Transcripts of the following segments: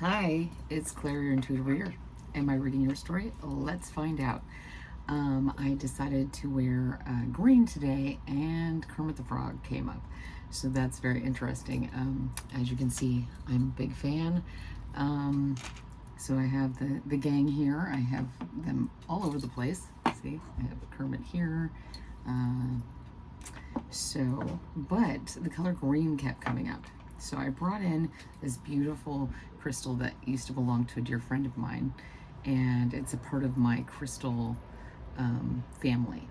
Hi, it's Claire, your intuitive reader. Am I reading your story? Let's find out. I decided to wear green today, and Kermit the Frog came up. So that's very interesting. As you can see, I'm a big fan. So I have the gang here. I have them all over the place. See, I have Kermit here. But the color green kept coming up. So I brought in this beautiful crystal that used to belong to a dear friend of mine, and it's a part of my crystal family.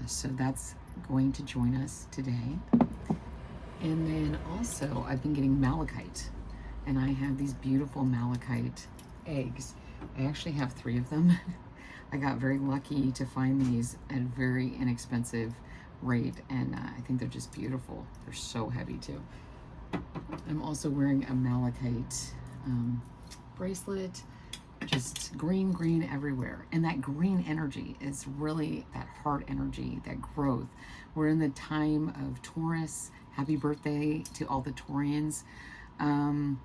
So that's going to join us today. And then also, I've been getting malachite, and I have these beautiful malachite eggs. I actually have 3 of them. I got very lucky to find these at a very inexpensive rate, and I think they're just beautiful. They're so heavy too. I'm also wearing a malachite bracelet, just green everywhere. And that green energy is really that heart energy, that growth. We're in the time of Taurus. Happy birthday to all the Taurians. And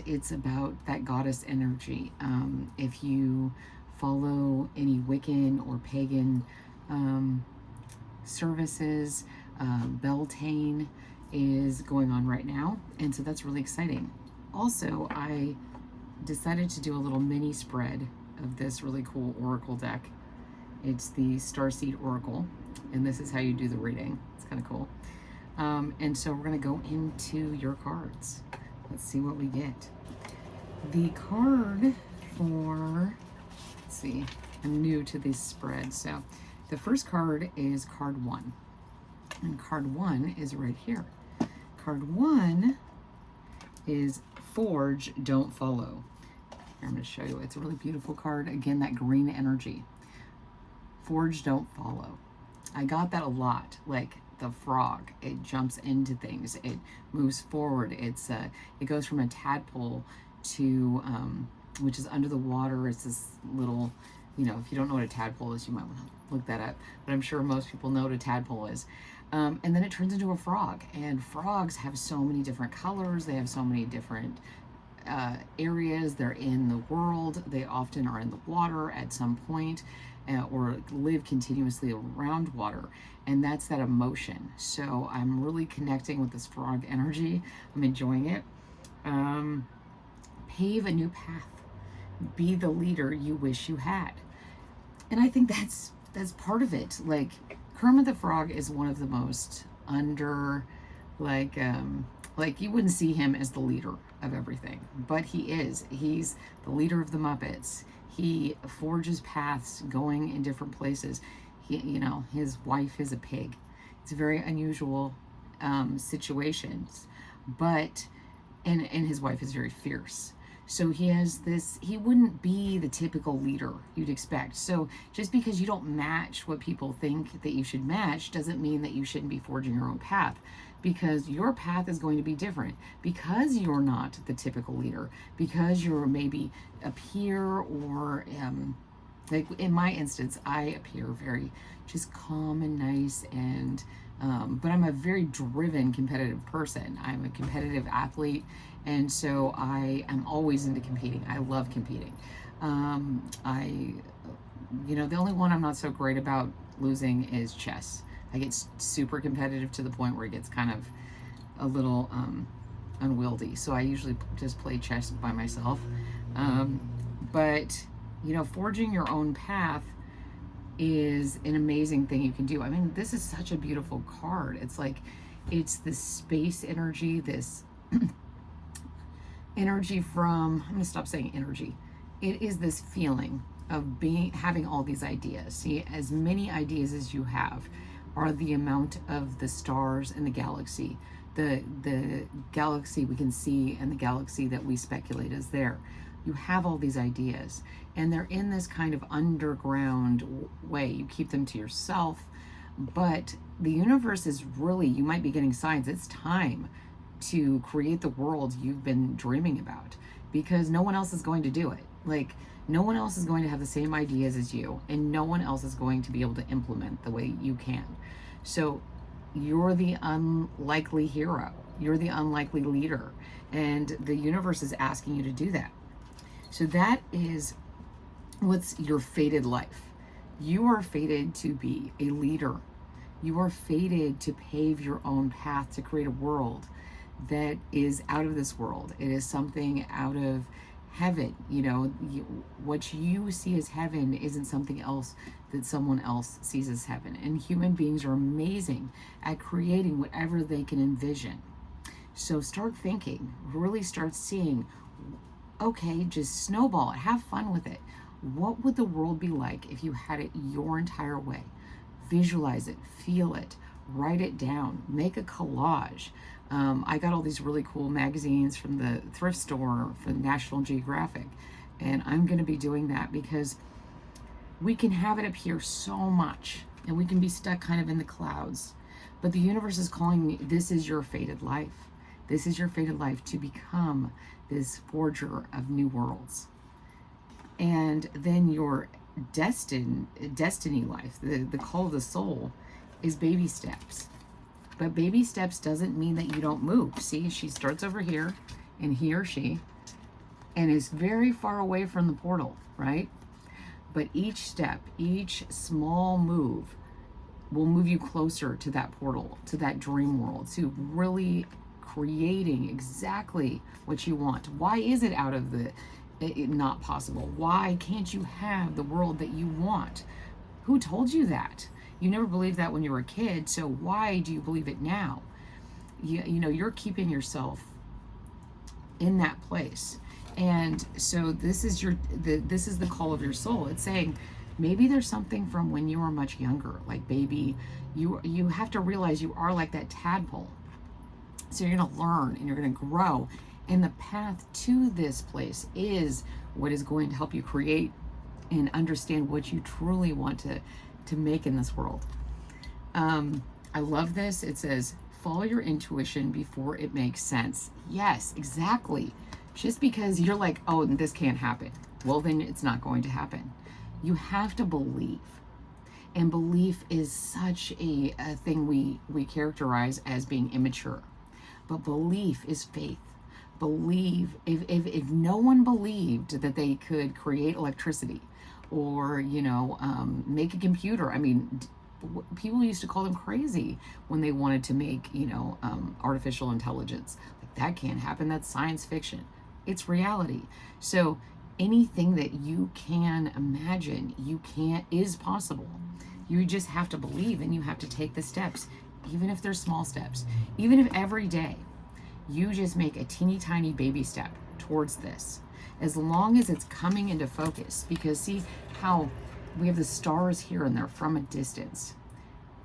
it's about that goddess energy. If you follow any Wiccan or pagan services, Beltane is going on right now, and so that's really exciting. Also, I decided to do a little mini spread of this really cool oracle deck. It's the Starseed Oracle, and this is how you do the reading. It's kind of cool. And so we're going to go into your cards. Let's see what we get. The card for, let's see, I'm new to this spread, so the first card is card 1. And card 1 is right here. Card 1 is Forge, Don't Follow. Here, I'm going to show you. It's a really beautiful card. Again, that green energy. Forge, Don't Follow. I got that a lot. Like the frog, it jumps into things. It moves forward. It goes from a tadpole to, which is under the water. It's this little, if you don't know what a tadpole is, you might want to look that up. But I'm sure most people know what a tadpole is. And then it turns into a frog. And frogs have so many different colors. They have so many different areas. They're in the world. They often are in the water at some point, or live continuously around water. And that's that emotion. So I'm really connecting with this frog energy. I'm enjoying it. Pave a new path. Be the leader you wish you had. And I think that's part of it. Like, Kermit the Frog is one of the most under, like you wouldn't see him as the leader of everything, but he is. He's the leader of the Muppets. He forges paths going in different places. His wife is a pig. It's very unusual situations, but, and his wife is very fierce. So he has this, he wouldn't be the typical leader you'd expect. So just because you don't match what people think that you should match doesn't mean that you shouldn't be forging your own path, because your path is going to be different, because you're not the typical leader, because you're maybe a peer, or like in my instance, I appear very just calm and nice, and but I'm a very driven, competitive person. I'm a competitive athlete, and so I am always into competing. I love competing. The only one I'm not so great about losing is chess. I get super competitive to the point where it gets kind of a little unwieldy. So I usually just play chess by myself. But forging your own path is an amazing thing you can do. I mean, this is such a beautiful card. It's like, it's this space energy, this energy from, I'm going to stop saying energy. It is this feeling of having all these ideas. See, as many ideas as you have are the amount of the stars in the galaxy. The galaxy we can see, and the galaxy that we speculate is there. You have all these ideas, and they're in this kind of underground way. You keep them to yourself, but the universe is really, you might be getting signs. It's time to create the world you've been dreaming about, because no one else is going to do it. Like, no one else is going to have the same ideas as you, and no one else is going to be able to implement the way you can. So you're the unlikely hero. You're the unlikely leader. And the universe is asking you to do that. So that is what's your fated life. You are fated to be a leader. You are fated to pave your own path to create a world that is out of this world. It is something out of heaven. What you see as heaven isn't something else that someone else sees as heaven. And human beings are amazing at creating whatever they can envision. So start thinking, really start seeing, okay, just snowball it, have fun with it. What would the world be like if you had it your entire way? Visualize it, feel it, write it down, make a collage. I got all these really cool magazines from the thrift store for National Geographic, and I'm going to be doing that because we can have it up here so much and we can be stuck kind of in the clouds. But the universe is calling me, this is your fated life. This is your fated life to become this forger of new worlds. And then your destiny life, the call of the soul, is baby steps. But baby steps doesn't mean that you don't move. See, she starts over here, and he or she, and is very far away from the portal, right? But each step, each small move will move you closer to that portal, to that dream world, to really creating exactly what you want. Why is it out of it not possible? Why can't you have the world that you want? Who told you that? You never believed that when you were a kid, so why do you believe it now? You're keeping yourself in that place. And so this is this is the call of your soul. It's saying maybe there's something from when you were much younger, like baby. You have to realize you are like that tadpole. So you're going to learn and you're going to grow. And the path to this place is what is going to help you create and understand what you truly want to make in this world. I love this. It says, follow your intuition before it makes sense. Yes, exactly. Just because you're like, oh, this can't happen, well, then it's not going to happen. You have to believe. And belief is such a thing we characterize as being immature. But belief is faith. Believe, if no one believed that they could create electricity or, make a computer, I mean, people used to call them crazy when they wanted to make, artificial intelligence. Like, that can't happen. That's science fiction. It's reality. So anything that you can imagine, is possible. You just have to believe, and you have to take the steps, even if they're small steps. Even if every day you just make a teeny tiny baby step towards this, as long as it's coming into focus. Because see how we have the stars here and there from a distance,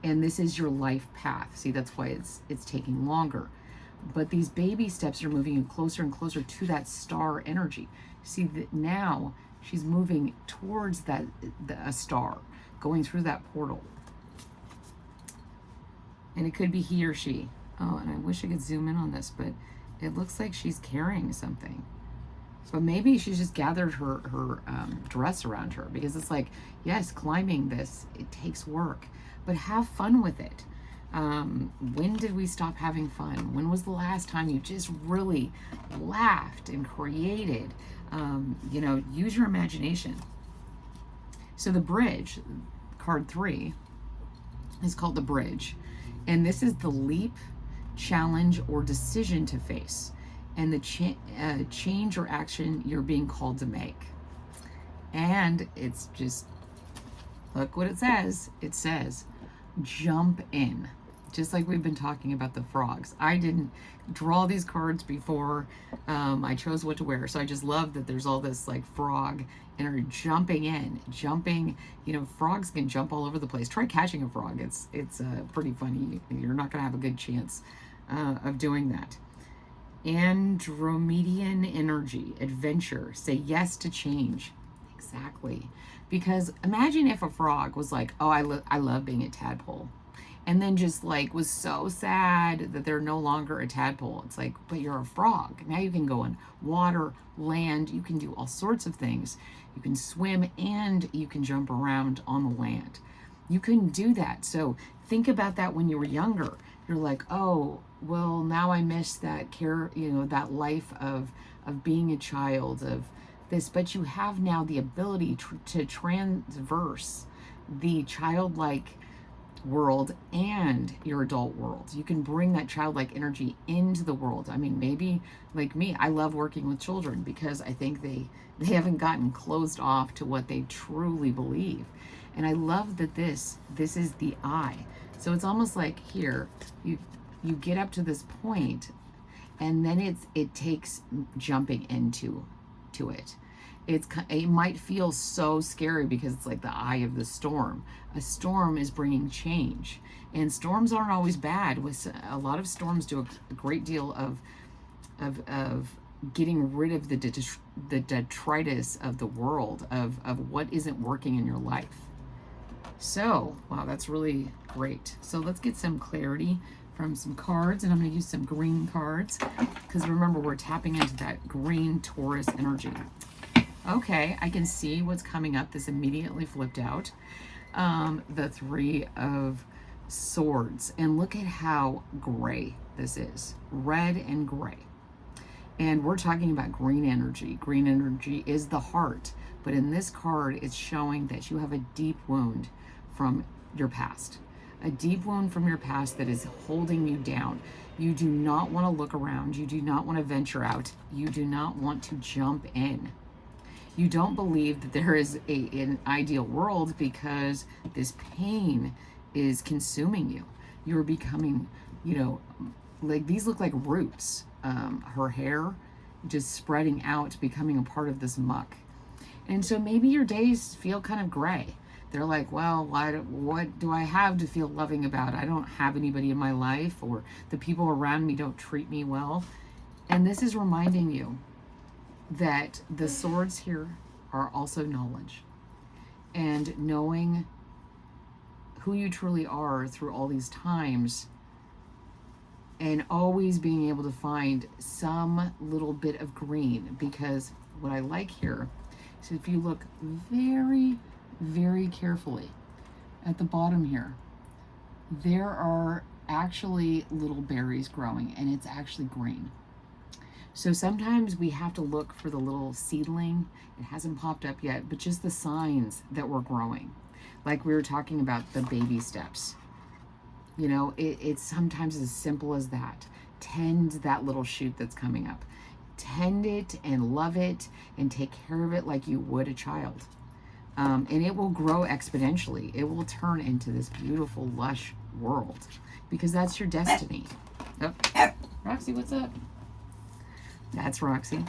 and this is your life path. See, that's why it's taking longer. But these baby steps are moving you closer and closer to that star energy. See that now she's moving towards a star, going through that portal. And it could be he or she. Oh, and I wish I could zoom in on this, but it looks like she's carrying something. So maybe she's just gathered her dress around her, because it's like, yes, climbing this, it takes work, but have fun with it. When did we stop having fun? When was the last time you just really laughed and created? Use your imagination. So the bridge, card 3, is called the bridge. And this is the leap, challenge, or decision to face, and the change or action you're being called to make. And it's just, look what it says. It says, jump in. Just like we've been talking about the frogs. I didn't draw these cards before I chose what to wear. So I just love that there's all this like frog energy, jumping in, frogs can jump all over the place. Try catching a frog. It's pretty funny. You're not going to have a good chance of doing that. Andromedan energy, adventure, say yes to change. Exactly. Because imagine if a frog was like, oh, I love being a tadpole. And then just like was so sad that they're no longer a tadpole. It's like, but you're a frog. Now you can go in water, land, you can do all sorts of things. You can swim and you can jump around on the land. You couldn't do that. So think about that when you were younger. You're like, oh, well, now I miss that care, that life of being a child, of this. But you have now the ability to transverse the childlike world and your adult world. You can bring that childlike energy into the world. I mean, maybe like me, I love working with children because I think they haven't gotten closed off to what they truly believe. And I love that this is the I. So it's almost like here, you get up to this point, and then it takes jumping into it. It might feel so scary because it's like the eye of the storm. A storm is bringing change, and storms aren't always bad. With a lot of storms do a great deal of getting rid of the detritus of the world, of what isn't working in your life. So, wow, that's really great. So let's get some clarity from some cards, and I'm going to use some green cards because remember, we're tapping into that green Taurus energy. Okay, I can see what's coming up. This immediately flipped out. The Three of Swords. And look at how gray this is. Red and gray. And we're talking about green energy. Green energy is the heart. But in this card, it's showing that you have a deep wound from your past. A deep wound from your past that is holding you down. You do not want to look around. You do not want to venture out. You do not want to jump in. You don't believe that there is an ideal world because this pain is consuming you. You're becoming, like these look like roots. Her hair just spreading out, becoming a part of this muck. And so maybe your days feel kind of gray. They're like, well, what do I have to feel loving about? I don't have anybody in my life, or the people around me don't treat me well. And this is reminding you that the swords here are also knowledge, and knowing who you truly are through all these times, and always being able to find some little bit of green. Because what I like here is if you look very, very carefully at the bottom here, there are actually little berries growing, and it's actually green. So sometimes we have to look for the little seedling. It hasn't popped up yet, but just the signs that we're growing. Like we were talking about the baby steps. It's sometimes as simple as that. Tend that little shoot that's coming up. Tend it and love it and take care of it like you would a child. And it will grow exponentially. It will turn into this beautiful, lush world because that's your destiny. Oh, Roxy, what's up? That's Roxy.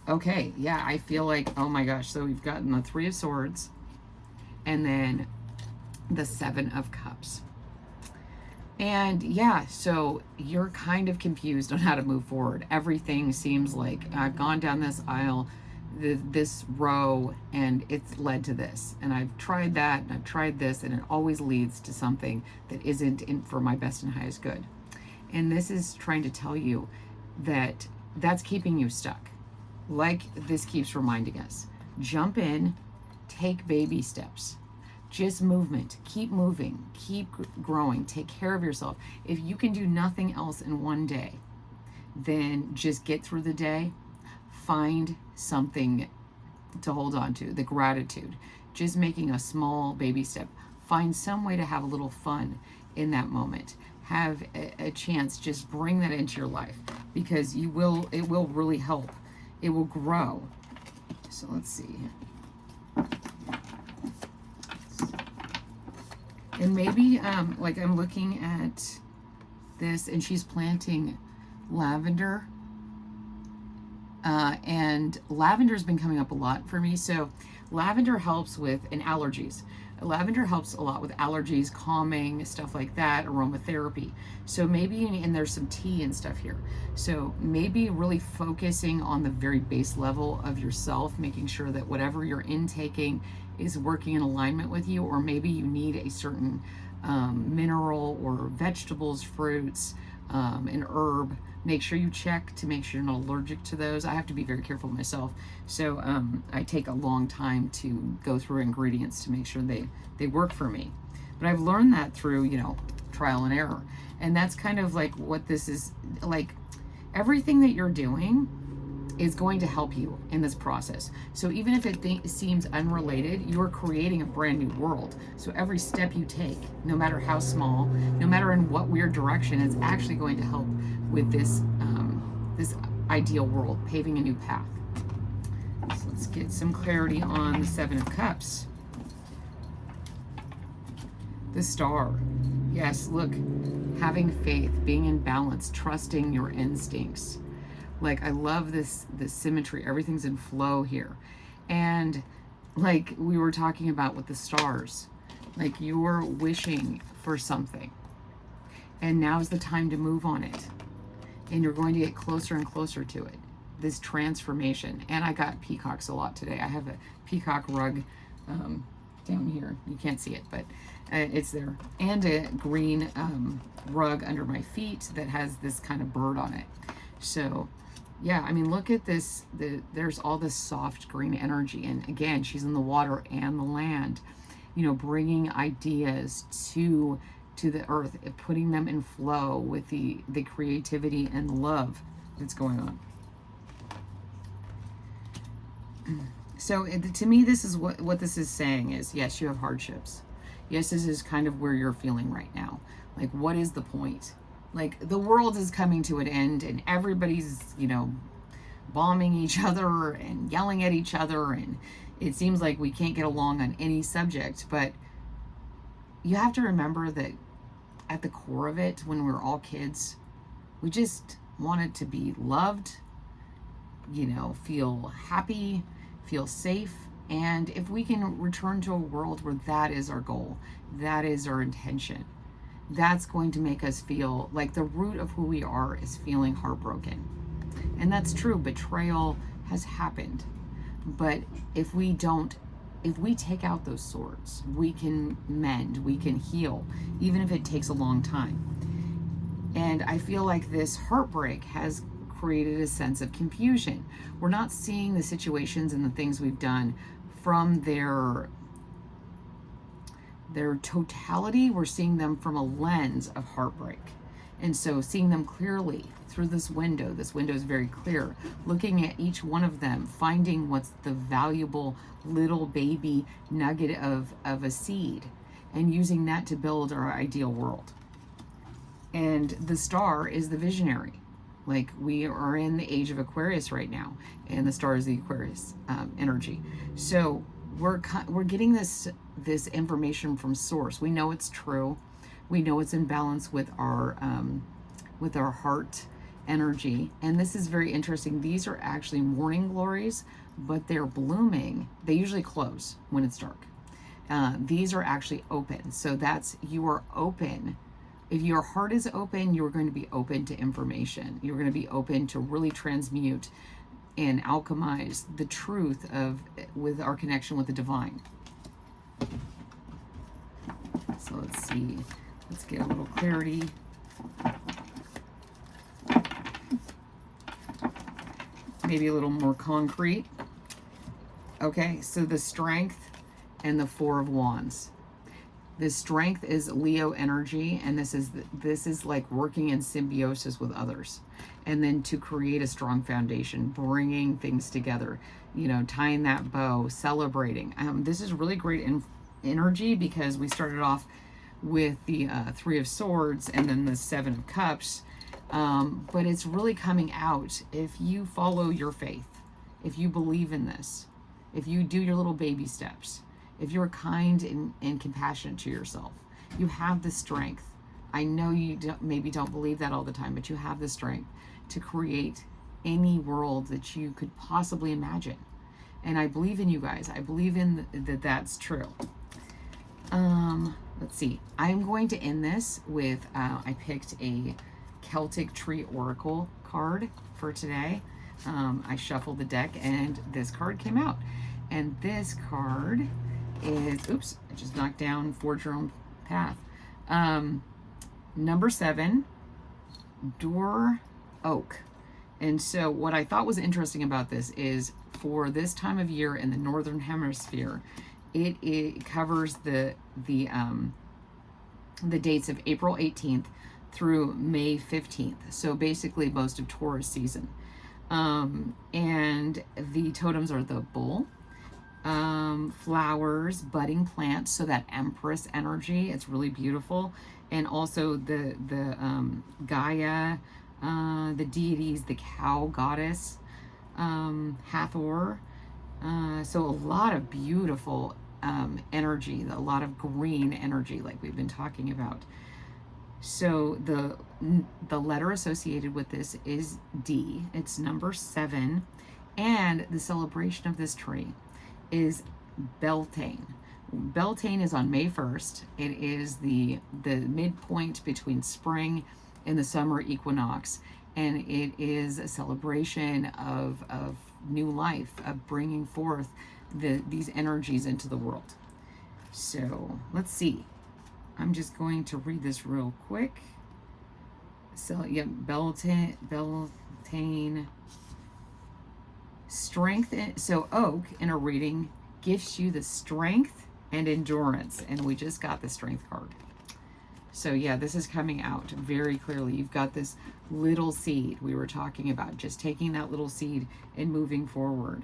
Okay, yeah, I feel like, oh my gosh, so we've gotten the Three of Swords and then the Seven of Cups. And yeah, so you're kind of confused on how to move forward. Everything seems like I've gone down this aisle, this row, and it's led to this. And I've tried that, and I've tried this, and it always leads to something that isn't for my best and highest good. And this is trying to tell you that that's keeping you stuck. Like this keeps reminding us. Jump in, take baby steps. Just movement. Keep moving. Keep growing. Take care of yourself. If you can do nothing else in one day, then just get through the day. Find something to hold on to. The gratitude. Just making a small baby step. Find some way to have a little fun in that moment. Have a chance, just bring that into your life because it will really help. It will grow. So let's see. And maybe like I'm looking at this and she's planting lavender. And lavender's been coming up a lot for me. So lavender helps with allergies. Lavender helps a lot with allergies, calming, stuff like that, aromatherapy. So maybe, and there's some tea and stuff here. So maybe really focusing on the very base level of yourself, making sure that whatever you're intaking is working in alignment with you, or maybe you need a certain mineral or vegetables, fruits, an herb. Make sure you check to make sure you're not allergic to those. I have to be very careful myself. So I take a long time to go through ingredients to make sure they work for me. But I've learned that through, trial and error. And that's kind of like what this is like. Everything that you're doing is going to help you in this process. So even if it seems unrelated, you're creating a brand new world. So every step you take, no matter how small, no matter in what weird direction, is actually going to help with this this ideal world, paving a new path. So let's get some clarity on the Seven of Cups. The Star. Yes, look, having faith, being in balance, trusting your instincts. Like, I love this symmetry. Everything's in flow here. And like we were talking about with the stars, like you're wishing for something. And now's the time to move on it. And you're going to get closer and closer to it. This transformation. And I got peacocks a lot today. I have a peacock rug down here. You can't see it, but it's there. And a green rug under my feet that has this kind of bird on it. So yeah, I mean, look at this. There's all this soft green energy. And again, she's in the water and the land, you know, bringing ideas to the earth, putting them in flow with the creativity and love that's going on. So to me, this is what this is saying is, yes, you have hardships. Yes, this is kind of where you're feeling right now. Like, what is the point? Like, the world is coming to an end and everybody's, you know, bombing each other and yelling at each other. And it seems like we can't get along on any subject. But you have to remember that at the core of it, when we're all kids, we just wanted to be loved, you know, feel happy, feel safe. And if we can return to a world where that is our goal, that is our intention, that's going to make us feel like the root of who we are is feeling heartbroken. And that's true. Betrayal has happened. But if we take out those swords, we can mend, we can heal, even if it takes a long time. And I feel like this heartbreak has created a sense of confusion. We're not seeing the situations and the things we've done from their totality. We're seeing them from a lens of heartbreak. And so seeing them clearly through this window is very clear, looking at each one of them, finding what's the valuable little baby nugget of a seed and using that to build our ideal world. And the Star is the visionary. Like, we are in the age of Aquarius right now, and the Star is the Aquarius energy. So we're getting this information from source. We know it's true. We know it's in balance with our heart energy. And this is very interesting. These are actually morning glories, but they're blooming. They usually close when it's dark. These are actually open. So that's, you are open. If your heart is open, you're going to be open to information. You're going to be open to really transmute and alchemize the truth with our connection with the divine. So let's see. Let's get a little clarity. Maybe a little more concrete. Okay, so the Strength and the Four of Wands. The Strength is Leo energy, and this is like working in symbiosis with others, and then to create a strong foundation, bringing things together, you know, tying that bow, celebrating. This is really great energy because we started off with the Three of Swords and then the Seven of Cups, but it's really coming out if you follow your faith, if you believe in this, if you do your little baby steps, if you're kind and compassionate to yourself. You have the strength. I know you maybe don't believe that all the time, but you have the strength to create any world that you could possibly imagine. And I believe in you guys. I believe in that's true. Let's see. I'm going to end this with, I picked a Celtic Tree Oracle card for today. I shuffled the deck and this card came out. And this card is, oops, I just knocked down Forge Your Own Path. Number 7, Door Oak. And so what I thought was interesting about this is for this time of year in the Northern Hemisphere, it covers the the dates of April 18th through May 15th. So basically most of Taurus season. And the totems are the bull, flowers, budding plants, so that empress energy, it's really beautiful. And also the Gaia, the deities, the cow goddess, Hathor. So a lot of beautiful energy, a lot of green energy like we've been talking about. So the letter associated with this is D. It's number 7. And the celebration of this tree is Beltane. Beltane is on May 1st. It is the midpoint between spring and the summer equinox. And it is a celebration of new life, of bringing forth these energies into the world. So let's see. I'm just going to read this real quick. So yeah, Beltane, strength. So oak in a reading gives you the strength and endurance, and we just got the strength card. So yeah, this is coming out very clearly. You've got this little seed we were talking about, just taking that little seed and moving forward.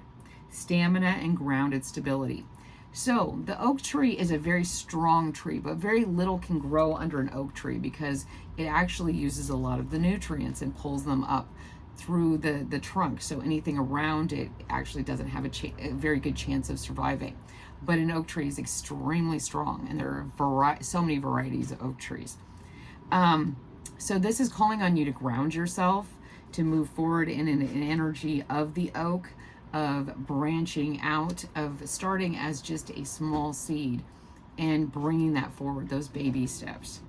Stamina and grounded stability. So the oak tree is a very strong tree, but very little can grow under an oak tree because it actually uses a lot of the nutrients and pulls them up through the trunk. So anything around it actually doesn't have a very good chance of surviving. But an oak tree is extremely strong, and there are so many varieties of oak trees. So this is calling on you to ground yourself, to move forward in an energy of the oak, of branching out, of starting as just a small seed and bringing that forward, those baby steps.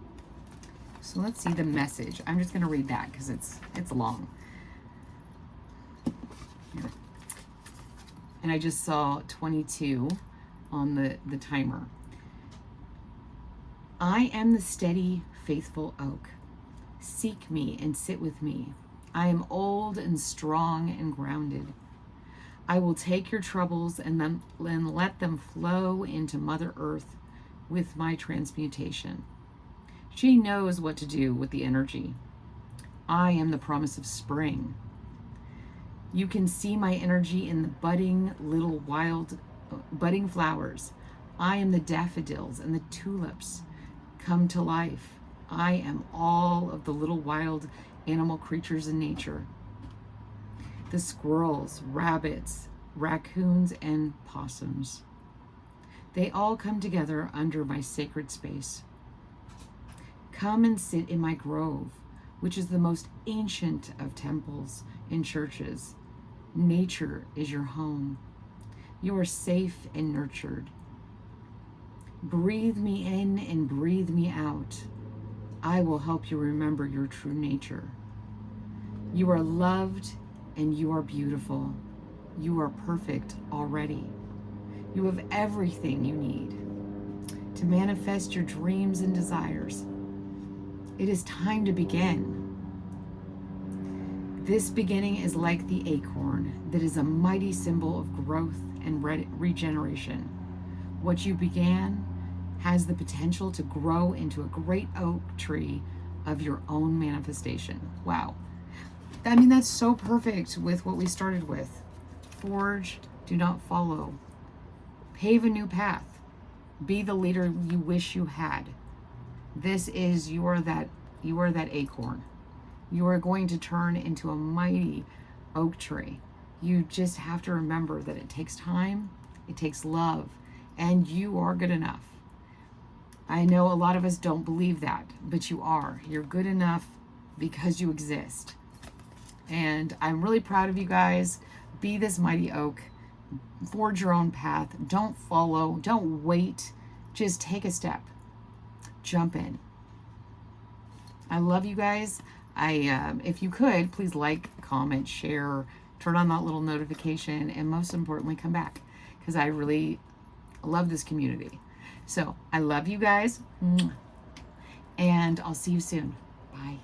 So let's see the message. I'm just going to read that because it's long. Here. And I just saw 22 on the timer. I am the steady, faithful oak. Seek me and sit with me. I am old and strong and grounded. I will take your troubles and then let them flow into Mother Earth with my transmutation. She knows what to do with the energy. I am the promise of spring. You can see my energy in the budding little budding flowers. I am the daffodils and the tulips come to life. I am all of the little wild animal creatures in nature. The squirrels, rabbits, raccoons, and possums. They all come together under my sacred space. Come and sit in my grove, which is the most ancient of temples and churches. Nature is your home. You are safe and nurtured. Breathe me in and breathe me out. I will help you remember your true nature. You are loved and you are beautiful. You are perfect already. You have everything you need to manifest your dreams and desires. It is time to begin. This beginning is like the acorn that is a mighty symbol of growth and regeneration. What you began has the potential to grow into a great oak tree of your own manifestation. Wow. I mean, that's so perfect with what we started with. Forge, do not follow. Pave a new path. Be the leader you wish you had. This is you are that acorn. You are going to turn into a mighty oak tree. You just have to remember that it takes time, it takes love, and you are good enough. I know a lot of us don't believe that, but you are. You're good enough because you exist. And I'm really proud of you guys. Be this mighty oak. Forge your own path. Don't follow. Don't wait. Just take a step. Jump in. I love you guys. If you could, please like, comment, share, turn on that little notification, and most importantly, come back because I really love this community. So I love you guys, and I'll see you soon. Bye.